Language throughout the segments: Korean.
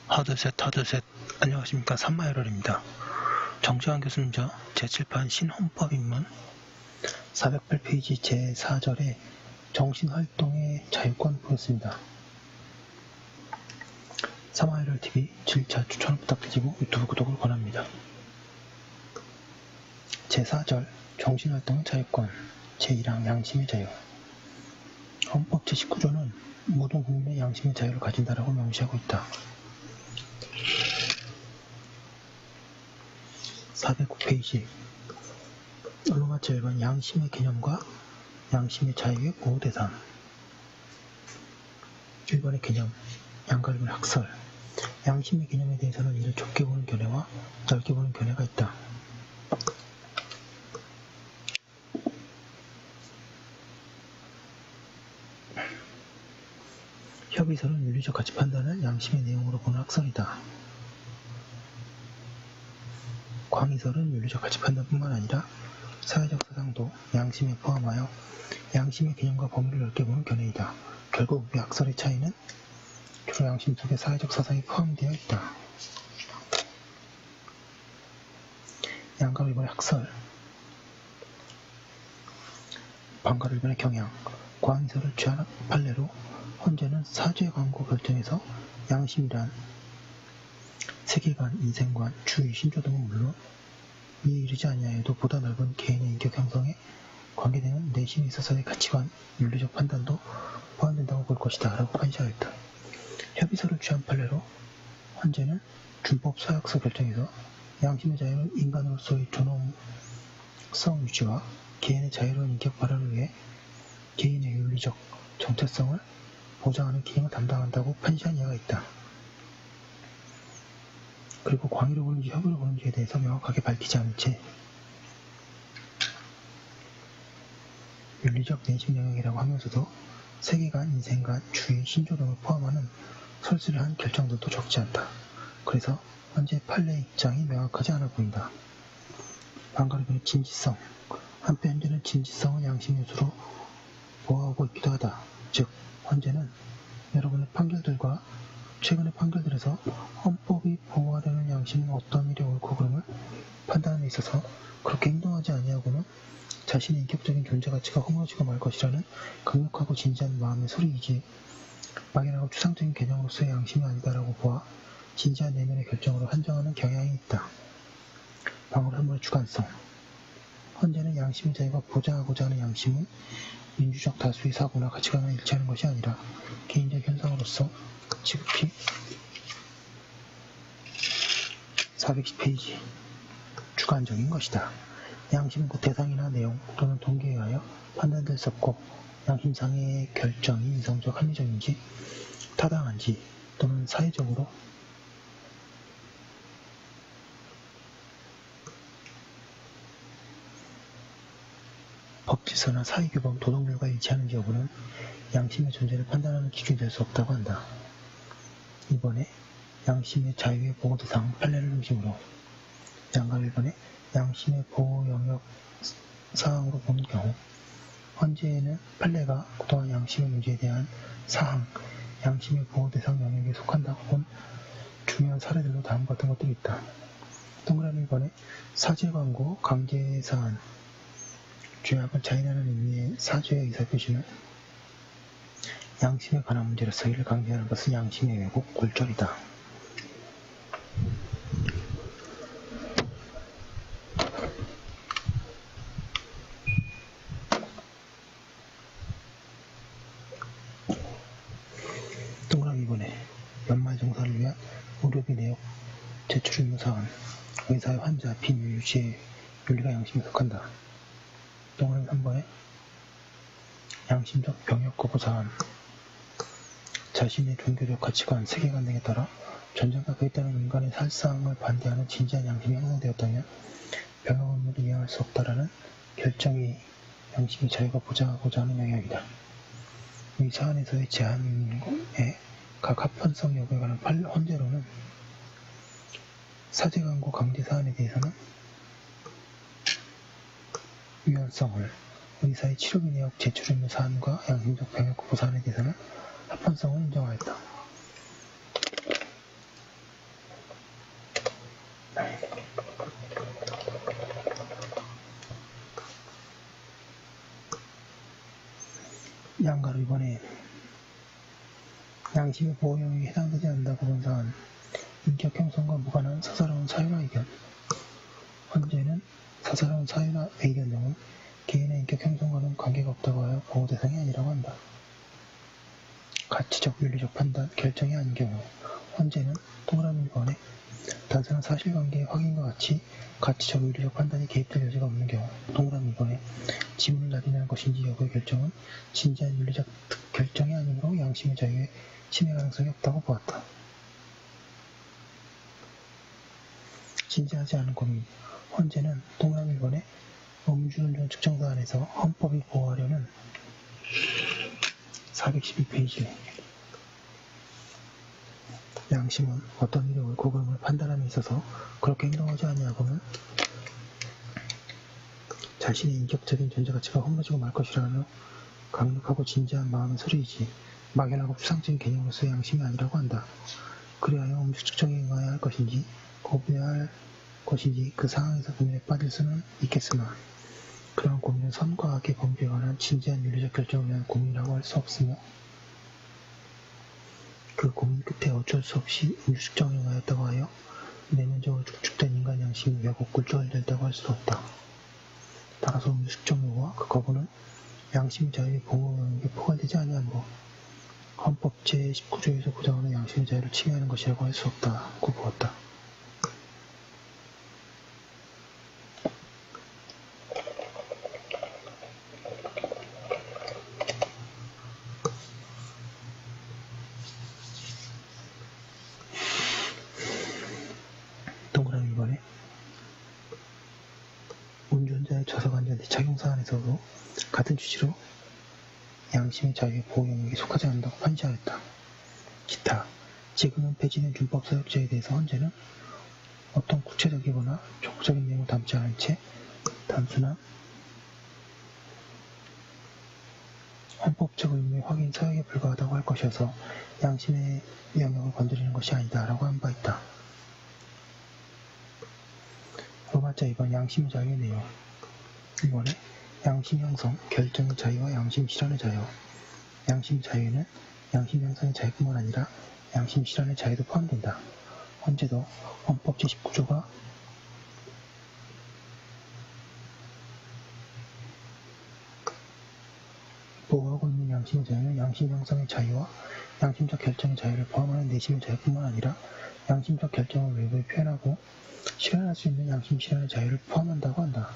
하드셋. 안녕하십니까. 산마열혈입니다. 정재환 교수님 제7판 신헌법입문 408페이지 제4절에 정신활동의 자유권 보겠습니다. 산마열혈TV 7차 추천을 부탁드리고 유튜브 구독을 권합니다. 제4절 정신활동의 자유권 제1항 양심의 자유. 헌법 제19조는 모든 국민의 양심의 자유를 가진다라고 명시하고 있다. 409페이지 언론마치 1번 양심의 개념과 양심의 자유의 보호 대상. 1번의 개념 양갈비의 학설. 양심의 개념에 대해서는 이를 좁게 보는 견해와 넓게 보는 견해가 있다. 협의설은 윤리적 가치 판단을 양심의 내용으로 보는 학설이다. 광의설은 윤리적 가치 판단뿐만 아니라 사회적 사상도 양심에 포함하여 양심의 개념과 범위를 넓게 보는 견해이다. 결국 이 학설의 차이는 주로 양심 속에 사회적 사상이 포함되어 있다. 양가로 1번의 학설, 반가로 1번의 경향. 광의설을 취한 판례로 헌재는 사죄 광고 결정에서 양심이란 세계관, 인생관, 주의, 신조 등은 물론 이에 이르지 아니하여도 보다 넓은 개인의 인격 형성에 관계되는 내심에 있어서의 가치관, 윤리적 판단도 포함된다고 볼 것이다 라고 판시하였다. 협의서를 취한 판례로 헌재는 준법 사약서 결정에서 양심의 자유는 인간으로서의 존엄성 유지와 개인의 자유로운 인격 발현을 위해 개인의 윤리적 정체성을 보장하는 기능을 담당한다고 판시한 예가 있다. 그리고 광의로 보는지 협의로 보는지에 대해서 명확하게 밝히지 않은 채 윤리적 내심 영역이라고 하면서도 세계관, 인생관, 주의, 신조 등을 포함하는 설술한 결정들도 적지 않다. 그래서 현재 판례 입장이 명확하지 않아 보인다. 반가르변의 진지성. 한편 현재는 진지성을 양심 요소로 보호하고 있기도 하다. 즉 헌재는 여러분의 판결들과 최근의 판결들에서 헌법이 보호하려는 양심은 어떤 일이 옳고 그름을 판단하는 데 있어서 그렇게 행동하지 아니하고는 자신의 인격적인 존재 가치가 허물어지고 말 것이라는 강력하고 진지한 마음의 소리이지 막연하고 추상적인 개념으로서의 양심이 아니다라고 보아 진지한 내면의 결정으로 한정하는 경향이 있다. 방어로 한 번의 주관성. 헌재는 양심의 자유가 보장하고자 하는 양심은 민주적 다수의 사고나 가치관과 일치하는 것이 아니라 개인적 현상으로서 지극히 410페이지 주관적인 것이다. 양심은 그 대상이나 내용 또는 동기에 의하여 판단될 수 없고 양심상의 결정이 이성적 합리적인지 타당한지 또는 사회적으로 법질서나 사회규범, 도덕률과 일치하는지 여부는 양심의 존재를 판단하는 기준이 될 수 없다고 한다. 이번에 양심의 자유의 보호 대상 판례를 중심으로 양가 1번에 양심의 보호 영역 사항으로 보는 경우 헌재에는 판례가 그동안 양심의 문제에 대한 사항, 양심의 보호 대상 영역에 속한다고 본 중요한 사례들로 다음과 같은 것들이 있다. 동그라미 1번에 사죄 광고, 강제 사안. 죄악을 자인하는 의미의 사죄의 의사표시는 양심에 관한 문제로서 이를 강제하는 것은 양심의 왜곡, 골절이다. 동그라미 2번에 연말 정산을 위한 의료비 내역 제출 의무 사안. 의사의 환자, 비밀 유지의 윤리가 양심에 속한다. 동그라미 3번에 양심적 병역 거부 사안. 자신의 종교적 가치관, 세계관 등에 따라 전쟁과 그에 따른 인간의 살상을 반대하는 진지한 양심이 형성되었다면 병역 의무를 이행할 수 없다라는 결정이 양심의 자유가 보장하고자 하는 영역이다. 이 사안에서의 제한의 각 합헌성 여부에 관한 헌재로는 사죄 광고 강제 사안에 대해서는 유연성을, 의사의 치료비 내역 제출 의무 사안과 양심적 병역 거부 사안에 대해서는 합헌성을 인정하였다. 양가로 이번에 양심의 보호 영역에 해당되지 않는다고 본 사안, 인격 형성과 무관한 사사로운 사유나 의견. 헌재는 사사로운 사유나 의견 등은 개인의 인격 형성과는 관계가 없다고 하여 보호 대상이 아니라고 한다. 가치적, 윤리적 판단, 결정이 아닌 경우, 헌재는 동그라미 1번에 단순한 사실관계의 확인과 같이 가치적, 윤리적 판단이 개입될 여지가 없는 경우, 동그라미 2번에 지문을 낙인하는 것인지 여부의 결정은 진지한 윤리적 결정이 아니므로 양심의 자유에 침해 가능성이 없다고 보았다. 진지하지 않은 고민. 헌재는 동그라미 1번에 음주운전 측정사안에서 헌법이 보호하려는 412페이지 양심은 어떤 일의 옳고 그름을 판단함에 있어서 그렇게 행동하지 아니하고는 자신의 인격적인 존재가치가 허물어지고 말 것이라며 강력하고 진지한 마음의 소리이지 막연하고 추상적인 개념으로서의 양심이 아니라고 한다. 그리하여 음주 측정에 응하여야 할 것인지 거부해야 할 것인지 그 상황에서 고민에 빠질 수는 있겠으나 그러한 고민은 선과 악의 범죄에 관한 진지한 윤리적 결정을 위한 고민이라고 할 수 없으며 그 고민 끝에 어쩔 수 없이 음주 측정에 응하였다고 하여 내면적으로 축축된 인간 양심이 결국 굴절된다고 할 수도 없다. 따라서 음주 측정 요구와 그 거부는 양심 자유의 보호 영역에 포괄되지 아니하므로 헌법 제19조에서 보장하는 양심의 자유를 침해하는 것이라고 할 수 없다고 보았다. 동그라미 2번에 음주운전의 좌석안전대 착용 사안에서도 같은 취지로 양심의 자유의 보호 영역에 속하지 않는다고 판시하였다. 기타. 지금은 폐지된 준법 사역자에 대해서 헌재는 어떤 구체적이거나 촉구적인 내용을 담지 않은 채 단순한 헌법적 의무의 확인 사역에 불과하다고 할 것이어서 양심의 영역을 건드리는 것이 아니다 라고 한 바 있다. 로마자 2번 양심 자유의 내용. 2번에 양심 형성, 결정의 자유와 양심 실현의 자유. 양심 자유에는 양심 형성의 자유뿐만 아니라 양심 실현의 자유도 포함된다. 헌재도 헌법 제19조가 보호하고 있는 양심의 자유는 양심 형성의 자유와 양심적 결정의 자유를 포함하는 내심의 자유뿐만 아니라 양심적 결정을 외부에 표현하고 실현할 수 있는 양심 실현의 자유를 포함한다고 한다.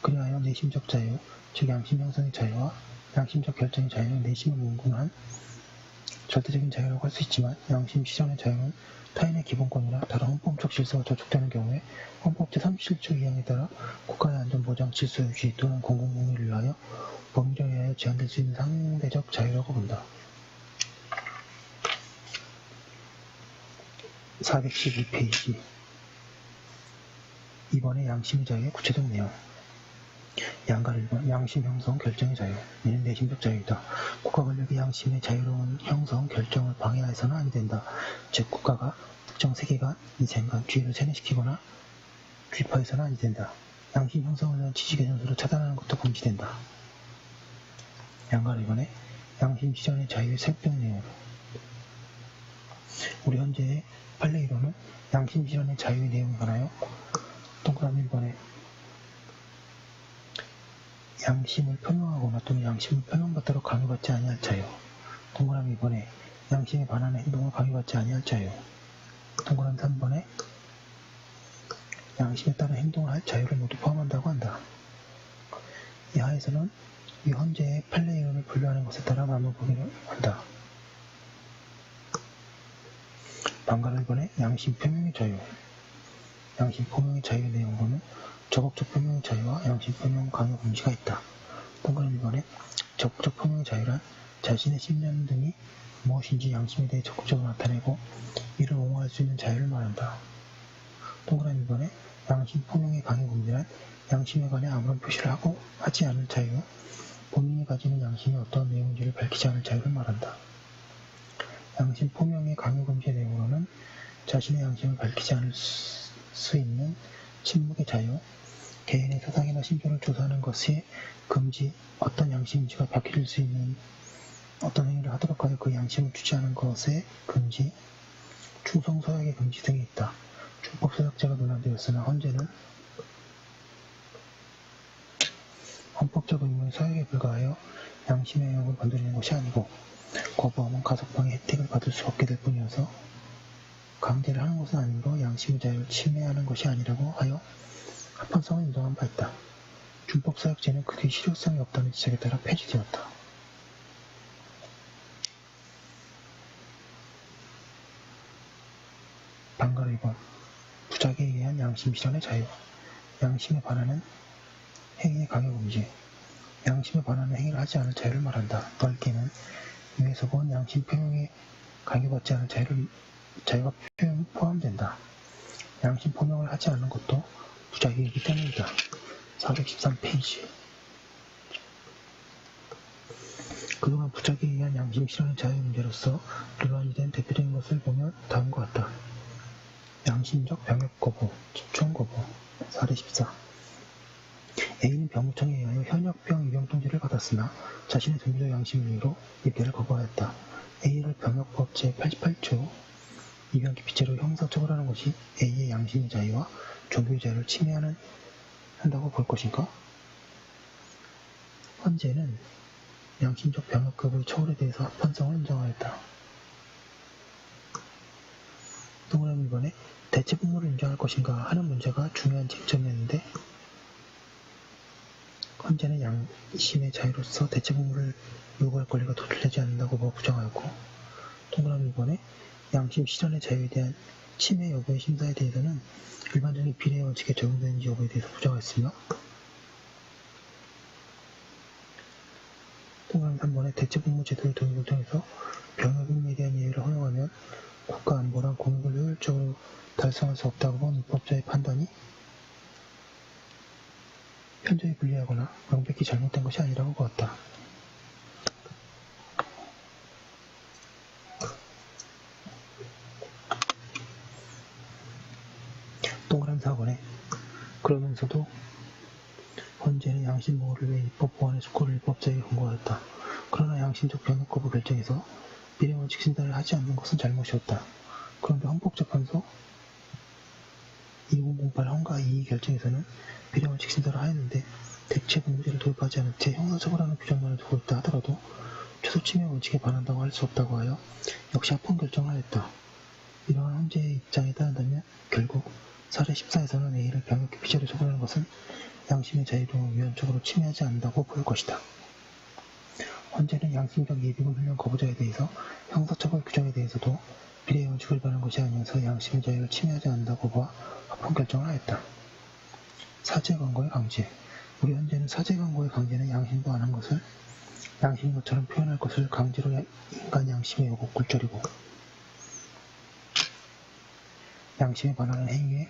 그리하여 내심적 자유, 즉 양심 형성의 자유와 양심적 결정의 자유는 내심을 문구한 절대적인 자유라고 할 수 있지만 양심 실현의 자유는 타인의 기본권이나 다른 헌법적 질서가 저촉되는 경우에 헌법 제37조 2항에 따라 국가의 안전보장, 질서 유지 또는 공공복리를 위하여 법률에 의하여 제한될 수 있는 상대적 자유라고 본다. 412페이지 2번의 양심의 자유의 구체적 내용. 양가를 1번 양심 형성 결정의 자유. 이는 내심적 자유이다. 국가 권력이 양심의 자유로운 형성 결정을 방해해서는 아니 된다. 즉 국가가 특정 세계관, 인생관, 주의를 세뇌시키거나 귀파해서는 아니 된다. 양심 형성을 위한 지식개념수를 차단하는 것도 금지된다. 양가를 2번에 양심 실현의 자유의 설득 내용. 우리 현재의 판례 1호는 양심 실현의 자유의 내용에 관하여 동그라미 1번에 양심을 표명하거나 또는 양심을 표명받도록 강요받지 아니할 자유. 동그라미 2번에 양심에 반하는 행동을 강요받지 아니할 자유. 동그라미 3번에 양심에 따른 행동을 할 자유를 모두 포함한다고 한다. 이 하에서는 이 헌재의 판례 이론을 분류하는 것에 따라 나눠보기로 한다. 방가를 1번에 양심 표명의 자유. 양심 표명의 자유의 내용으로는 적극적 표명의 자유와 양심 표명 강요 금지가 있다. 동그라미 1번에 적극적 표명의 자유란 자신의 신념 등이 무엇인지 양심에 대해 적극적으로 나타내고 이를 옹호할 수 있는 자유를 말한다. 동그라미 2번에 양심 표명의 강요 금지란 양심에 관해 아무런 표시를 하지 않을 자유, 본인이 가지는 양심이 어떤 내용인지를 밝히지 않을 자유를 말한다. 양심 표명의 강요 금지의 내용으로는 자신의 양심을 밝히지 않을 수 있는 침묵의 자유, 개인의 사상이나 신조를 조사하는 것이 금지, 어떤 양심인지가 밝혀질 수 있는 어떤 행위를 하도록 하여 그 양심을 주지 않은 것의 금지, 충성 서약의 금지 등이 있다. 준법서약제가 논란되었으나 헌재는 헌법적 의무의 서약에 불과하여 양심의 영역을 건드리는 것이 아니고 거부하면 가석방의 혜택을 받을 수 없게 될 뿐이어서 강제를 하는 것은 아니므로 양심의 자유를 침해하는 것이 아니라고 하여 합헌성을 인정한 바 있다. 준법서약제는 그게 실효성이 없다는 지적에 따라 폐지되었다. 방가로 2번 부작에 의한 양심 실현의 자유. 양심에 반하는 행위의 강요 금지. 양심에 반하는 행위를 하지 않을 자유를 말한다. 넓게는 위에서 본 양심 표명에 강요받지 않을 자유가 포함된다. 양심 표명을 하지 않는 것도 부작위이기 때문이다. 413페이지. 그동안 부작에 의한 양심 실현의 자유 문제로서 논란이 된 대표적인 것을 보면 다음과 같다. 양심적 병역 거부, 집총 거부. 414. A는 병무청에 의하여 현역병 입영 통지를 받았으나 자신의 종교적 양심을 이유로 입대를 거부하였다. A를 병역법 제88조 입영기 피죄로 형사처벌하는 것이 A의 양심의 자유와 종교의 자유를 침해한다고 볼 것인가? 헌재는 양심적 병역 거부의 처벌에 대해서 합헌성을 인정하였다. 동그라미 2번에 대체 복무를 인정할 것인가 하는 문제가 중요한 쟁점이었는데 헌재는 양심의 자유로서 대체 복무를 요구할 권리가 도출되지 않는다고 부정하였고 동그라미 2번에 양심 실현의 자유에 대한 침해 여부의 심사에 대해서는 일반적인 비례 원칙에 적용되는지 여부에 대해서 부정하였으며 동그라미 3번에 대체 복무 제도의 도입을 통해서 병역 임무에 대한 예외를 허용하면 국가 안보랑 공익을 효율적으로 달성할 수 없다고 본 입법자의 판단이 현저히 불리하거나 명백히 잘못된 것이 아니라고 보았다. 동그라미 4번에 그러면서도 헌재는 양심 보호를 위해 입법 보완의 숙고를 입법자에게 권고하였다. 그러나 양심적 병역 거부 결정에서 비례원칙 신사를 하지 않는 것은 잘못이었다. 그런데 헌법재판소 2008 헌가 2위 결정에서는 비례원칙 신사를 하였는데 대체 복무제를 도입하지 않은 채 형사처벌하는 규정만을 두고 있다 하더라도 초소침해 원칙에 반한다고 할 수 없다고 하여 역시 합헌 결정을 하였다. 이러한 헌재의 입장에 따른다면 결국 사례 14에서는 A를 병역 기피죄로 처벌하는 것은 양심의 자유를 유연적으로 침해하지 않는다고 볼 것이다. 헌재는 양심적 예비군 훈련 거부자에 대해서 형사처벌 규정에 대해서도 비례의 원칙을 위반한 것이 아니어서 양심의 자유를 침해하지 않는다고 보아 합헌 결정을 하였다. 사죄 광고의 강제. 우리 헌재는 사죄 광고의 강제는 양심도 안 한 것을 양심인 것처럼 표현할 것을 강제로 인간 양심의 요구 굴절이고 양심에 반하는 행위에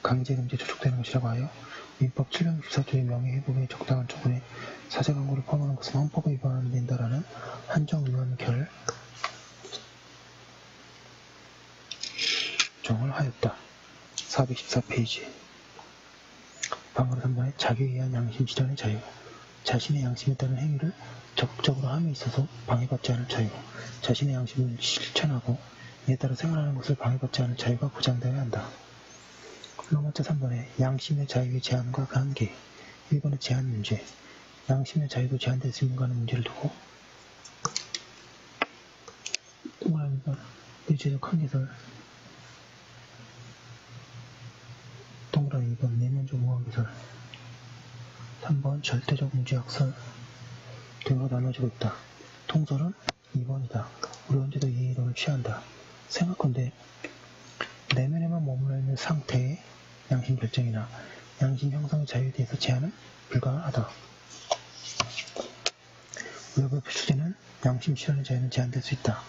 강제금지에 저촉되는 것이라고 하여 민법 764조의 명예회복의 적당한 처분에 사죄 광고를 포함하는 것은 헌법에 위반된다라는 한정 의원 결정을 하였다. 414페이지. 방어로 3번에 자기에 의한 양심 실현의 자유. 자신의 양심에 따른 행위를 적극적으로 함에 있어서 방해받지 않을 자유. 자신의 양심을 실천하고 이에 따라 생활하는 것을 방해받지 않을 자유가 보장되어야 한다. 로마자 3번에 양심의 자유의 제한과 그 한계. 1번의 제한 문제. 양심의 자유도 제한될 수 있는가 하는 문제를 두고 동그라미 2번 일체적 한계설. 동그라미 2번 내면적 무한계설. 3번 절대적 무죄학설 등으로 나눠지고 있다. 통설은 2번이다. 우리 헌재도 이 이론을 취한다. 생각컨대 내면에만 머물러 있는 상태의 양심 결정이나 양심 형성의 자유에 대해서 제한은 불가하다. 외부에 표출되는 양심 실현의 자유는 제한될 수 있다.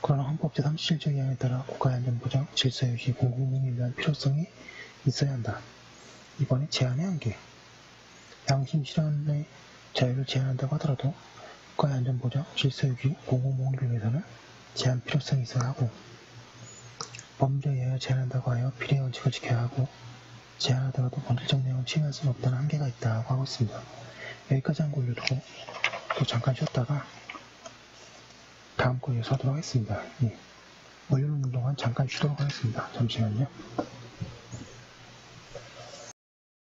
그러나 헌법 제37조 2항에 따라 국가의 안전보장, 질서유지, 공공복리를 위한 필요성이 있어야 한다. 이번에 제한의 한계. 양심 실현의 자유를 제한한다고 하더라도 국가의 안전보장, 질서유지, 공공복리를 위해서는 제한 필요성이 있어야 하고 법률에 의하여 제한한다고 하여 비례 원칙을 지켜야 하고 제한하더라도 본질적 내용을 침해할 수는 없다는 한계가 있다고 하고 있습니다. 여기까지 한 거 올려두고 또 잠깐 쉬었다가 다음 거 이어서 하도록 하겠습니다. 예. 올려놓는 동안 잠깐 쉬도록 하겠습니다. 잠시만요.